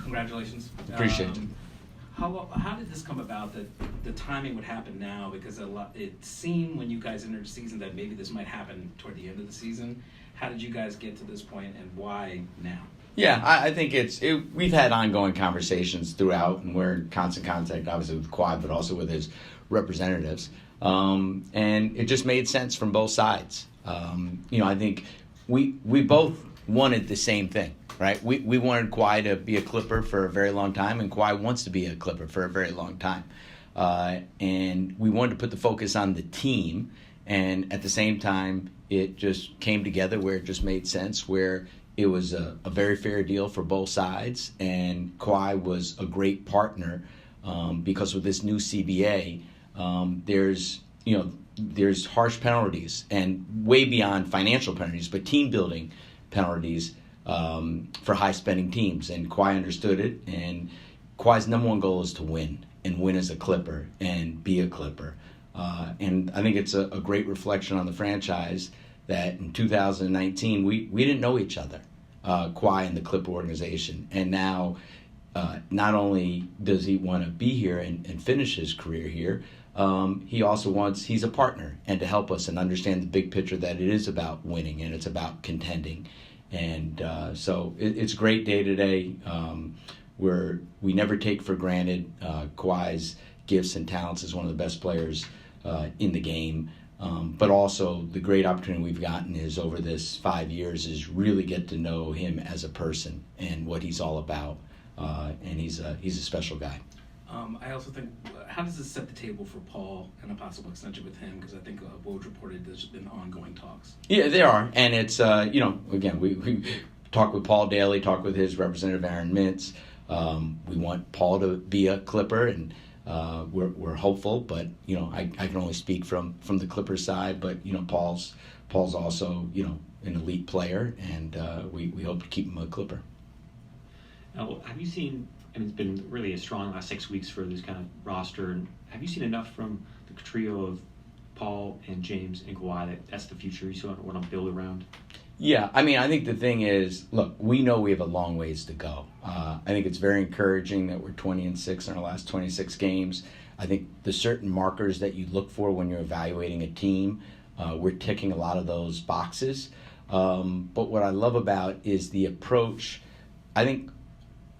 Congratulations. Appreciate it. How did this come about that the timing would happen now? Because it seemed when you guys entered the season that maybe this might happen toward the end of the season. How did you guys get to this point, and why now? Yeah, I think we've had ongoing conversations throughout, and we're in constant contact, obviously, with Kawhi, but also with his representatives. And it just made sense from both sides. I think we both wanted the same thing. Right, we wanted Kawhi to be a Clipper for a very long time, and Kawhi wants to be a Clipper for a very long time. And we wanted to put the focus on the team, and at the same time, it just came together where it just made sense, where it was a very fair deal for both sides, and Kawhi was a great partner because with this new CBA, there's harsh penalties and way beyond financial penalties, but team building penalties. For high-spending teams, and Kawhi understood it, and Kawhi's number one goal is to win, and win as a Clipper, and be a Clipper. And I think it's a great reflection on the franchise that in 2019, we didn't know each other, Kawhi and the Clipper organization, and now not only does he want to be here and finish his career here, he's a partner, and to help us and understand the big picture that it is about winning, and it's about contending. And so it's a great day today. We never take for granted Kawhi's gifts and talents as one of the best players in the game. But also the great opportunity we've gotten is over this 5 years is really get to know him as a person and what he's all about. And he's a special guy. I also think, how does this set the table for Paul and a possible extension with him? Because I think Woj reported there's been ongoing talks. Yeah, there are. And it's, again, we talk with Paul daily, talk with his representative, Aaron Mintz. We want Paul to be a Clipper, and we're hopeful. But, I can only speak from the Clippers side. But, Paul's also, an elite player, and we hope to keep him a Clipper. Now, have you seen... it's been really a strong last 6 weeks for this kind of roster. And have you seen enough from the trio of Paul and James and Kawhi that's the future you sort of want to build around? Yeah, I think the thing is, look, we know we have a long ways to go. I think it's very encouraging that we're 20-6 in our last 26 games. I think the certain markers that you look for when you're evaluating a team, we're ticking a lot of those boxes. But what I love about is the approach. I think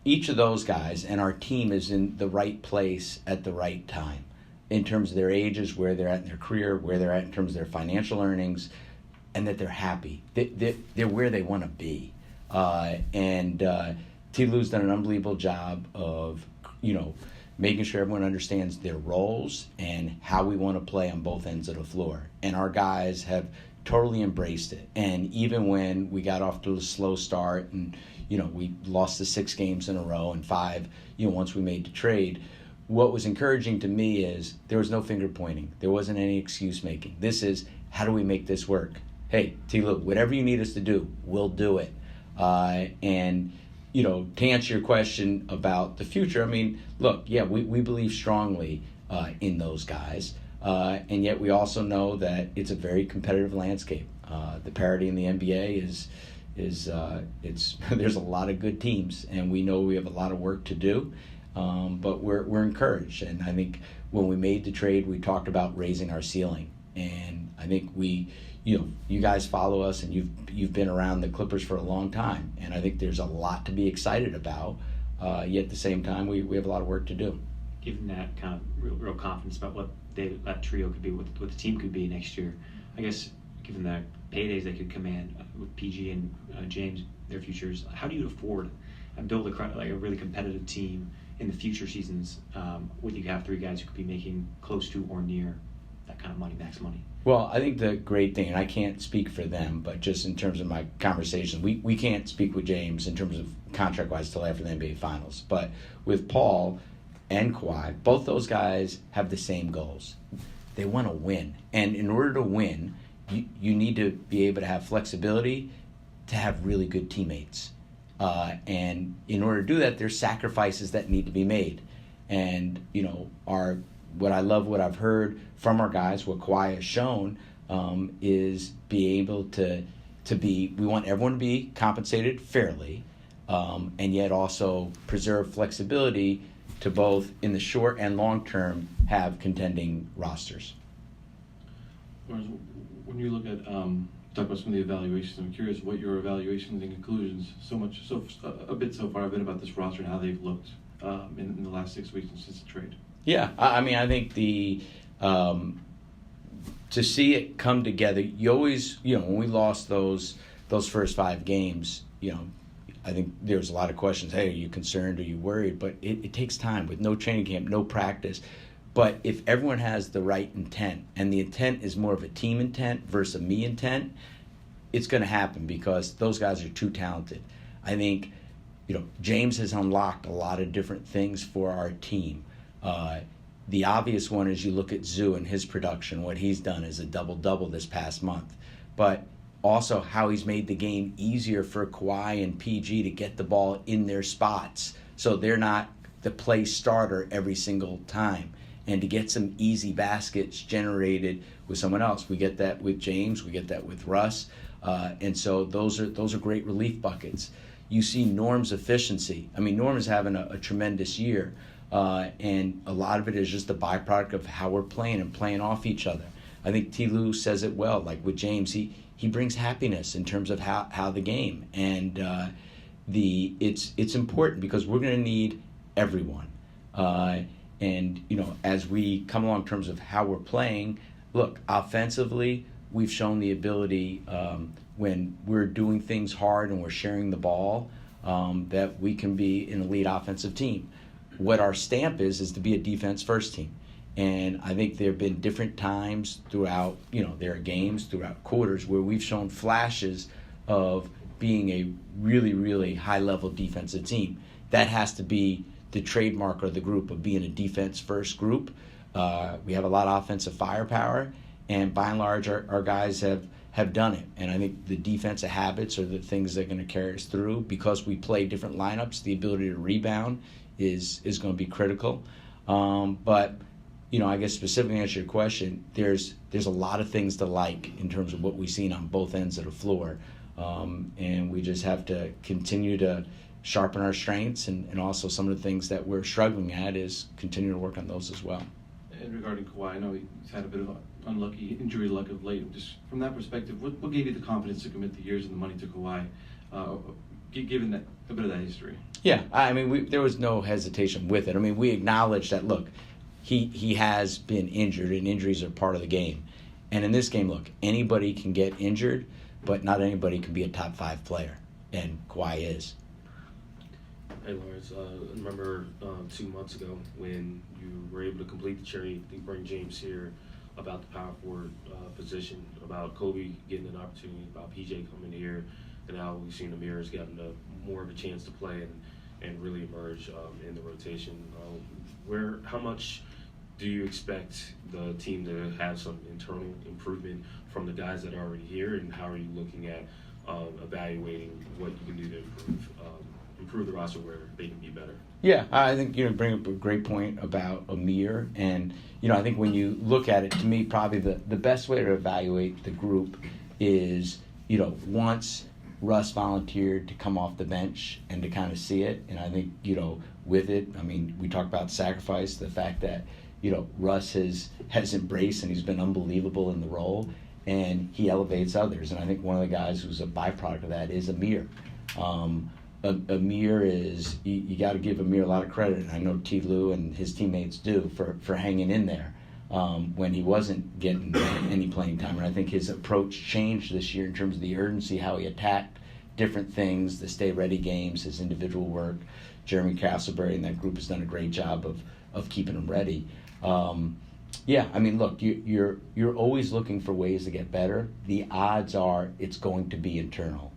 each of those guys and our team is in the right place at the right time in terms of their ages, where they're at in their career, where they're at in terms of their financial earnings, and that they're happy. They're where they want to be. T. Lou's done an unbelievable job of, making sure everyone understands their roles and how we want to play on both ends of the floor. And our guys have totally embraced it. And even when we got off to a slow start and, we lost the 6 games in a row and 5, once we made the trade, what was encouraging to me is there was no finger pointing. There wasn't any excuse making. This is, how do we make this work? Hey, T. Lou, whatever you need us to do, we'll do it. To answer your question about the future, look, yeah, we believe strongly in those guys. And yet we also know that it's a very competitive landscape. The parity in the NBA is there's a lot of good teams, and we know we have a lot of work to do, but we're encouraged. And I think when we made the trade, we talked about raising our ceiling, and I think you guys follow us, and you've been around the Clippers for a long time, and I think there's a lot to be excited about. Yet at the same time, we have a lot of work to do. Given that kind of real confidence about what that trio could be, what the team could be next year, I guess given the paydays they could command with PG and James, their futures, how do you afford and build a really competitive team in the future seasons when you have 3 guys who could be making close to or near that kind of money, max money? Well, I think the great thing, and I can't speak for them, but just in terms of my conversations, we can't speak with James in terms of contract-wise till after the NBA Finals. But with Paul and Kawhi, both those guys have the same goals. They want to win. And in order to win, you need to be able to have flexibility to have really good teammates. And in order to do that, there's sacrifices that need to be made. And, what I've heard from our guys, what Kawhi has shown, is be able to be, we want everyone to be compensated fairly, and yet also preserve flexibility to both, in the short and long term, have contending rosters. When you look at talk about some of the evaluations, I'm curious what your evaluations and conclusions a bit so far have been about this roster and how they've looked in the last 6 weeks since the trade. Yeah, I mean, I think to see it come together, you always, when we lost those first 5 games, I think there was a lot of questions. Hey, are you concerned? Are you worried? But it takes time with no training camp, no practice. But if everyone has the right intent, and the intent is more of a team intent versus a me intent, it's going to happen because those guys are too talented. I think, James has unlocked a lot of different things for our team. The obvious one is you look at Zoo and his production. What he's done is a double-double this past month. But also how he's made the game easier for Kawhi and PG to get the ball in their spots so they're not the play starter every single time, and to get some easy baskets generated with someone else. We get that with James, we get that with Russ, and so those are great relief buckets. You see Norm's efficiency. I mean, Norm is having a tremendous year, and a lot of it is just a byproduct of how we're playing and playing off each other. I think T. Lou says it well, like with James, he brings happiness in terms of how the game, and it's important because we're going to need everyone. And, as we come along in terms of how we're playing, look, offensively, we've shown the ability when we're doing things hard and we're sharing the ball that we can be an elite offensive team. What our stamp is to be a defense-first team. And I think there have been different times throughout, there are games throughout quarters where we've shown flashes of being a really, really high-level defensive team. That has to be the trademark of the group of being a defense-first group. We have a lot of offensive firepower, and by and large, our guys have done it. And I think the defensive habits are the things that are going to carry us through. Because we play different lineups, the ability to rebound is going to be critical. But I guess specifically to answer your question, there's a lot of things to like in terms of what we've seen on both ends of the floor. And we just have to continue to sharpen our strengths, and also some of the things that we're struggling at is continue to work on those as well. And regarding Kawhi, I know he's had a bit of unlucky injury luck of late. Just from that perspective, what gave you the confidence to commit the years and the money to Kawhi, given that a bit of that history? Yeah, I mean, there was no hesitation with it. I mean, we acknowledge that, look, he has been injured, and injuries are part of the game. And in this game, look, anybody can get injured, but not anybody can be a top 5 player, and Kawhi is. Hey Lawrence, I remember 2 months ago when you were able to complete the trade to bring James here, about the power forward position, about Kobe getting an opportunity, about PJ coming here, and now we've seen Amir's gotten more of a chance to play and really emerge in the rotation. How much do you expect the team to have some internal improvement from the guys that are already here, and how are you looking at evaluating what you can do to improve the roster where they can be better? Yeah, I think you bring up a great point about Amir, and I think when you look at it, to me, probably the best way to evaluate the group is once Russ volunteered to come off the bench and to kind of see it, and I think with it, I mean, we talk about sacrifice, the fact that Russ has embraced, and he's been unbelievable in the role, and he elevates others, and I think one of the guys who's a byproduct of that is Amir. Amir is, you got to give Amir a lot of credit, and I know T. Lou and his teammates do, for hanging in there when he wasn't getting any playing time. And I think his approach changed this year in terms of the urgency, how he attacked different things, the stay ready games, his individual work. Jeremy Castleberry and that group has done a great job of keeping him ready. Yeah, I mean, look, you're always looking for ways to get better. The odds are it's going to be internal.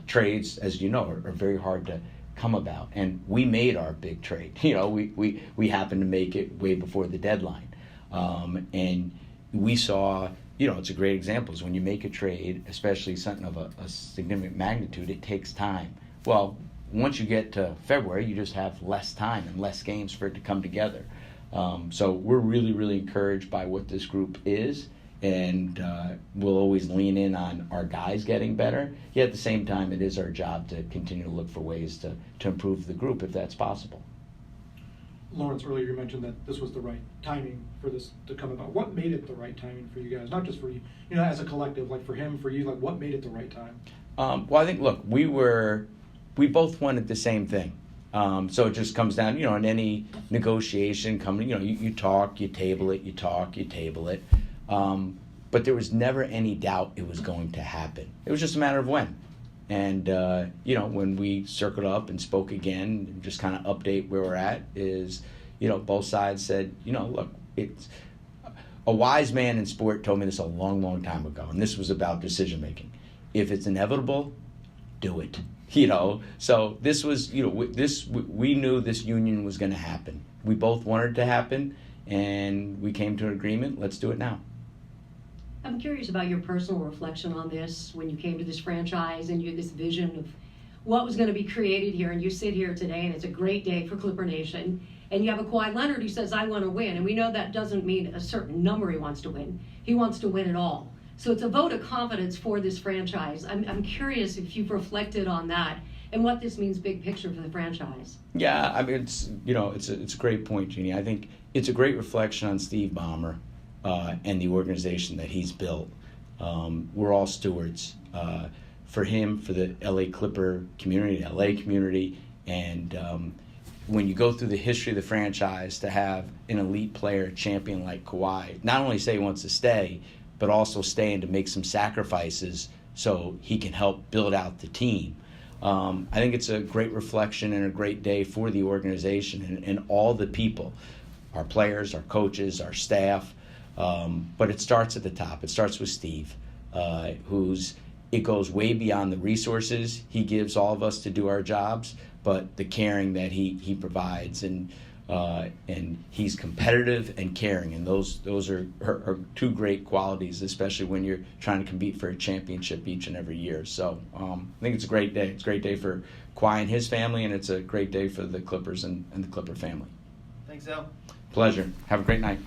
Trades, as you know, are very hard to come about, and we made our big trade. We happened to make it way before the deadline, and we saw. It's a great example. Is when you make a trade, especially something of a significant magnitude, it takes time. Well, once you get to February, you just have less time and less games for it to come together. So we're really, really encouraged by what this group is, and we'll always lean in on our guys getting better. Yet at the same time, it is our job to continue to look for ways to improve the group if that's possible. Lawrence, earlier you mentioned that this was the right timing for this to come about. What made it the right timing for you guys? Not just for you, as a collective, like for him, for you, like what made it the right time? Well, I think, look, we both wanted the same thing. So it just comes down, in any negotiation coming, you talk, you table it, you talk, you table it. But there was never any doubt it was going to happen. It was just a matter of when. And, when we circled up and spoke again, and just kind of update where we're at is, both sides said, look, it's a wise man in sport told me this a long, long time ago, and this was about decision making. If it's inevitable, do it. So this was, we knew this union was going to happen. We both wanted it to happen, and we came to an agreement. Let's do it now. I'm curious about your personal reflection on this when you came to this franchise and you had this vision of what was going to be created here, and you sit here today and it's a great day for Clipper Nation, and you have a Kawhi Leonard who says, I want to win, and we know that doesn't mean a certain number he wants to win. He wants to win it all. So it's a vote of confidence for this franchise. I'm curious if you've reflected on that and what this means big picture for the franchise. Yeah, I mean, it's a great point, Jeannie. I think it's a great reflection on Steve Ballmer and the organization that he's built. We're all stewards for him, for the LA Clipper community, LA community, and when you go through the history of the franchise, to have an elite player, a champion like Kawhi, not only say he wants to stay, but also stay and to make some sacrifices so he can help build out the team. I think it's a great reflection and a great day for the organization and all the people, our players, our coaches, our staff. But it starts at the top. It starts with Steve, it goes way beyond the resources he gives all of us to do our jobs, but the caring that he provides, and he's competitive and caring, and those are two great qualities, especially when you're trying to compete for a championship each and every year. So I think it's a great day. It's a great day for Kawhi and his family, and it's a great day for the Clippers and the Clipper family. Thanks, Al. Pleasure. Have a great night.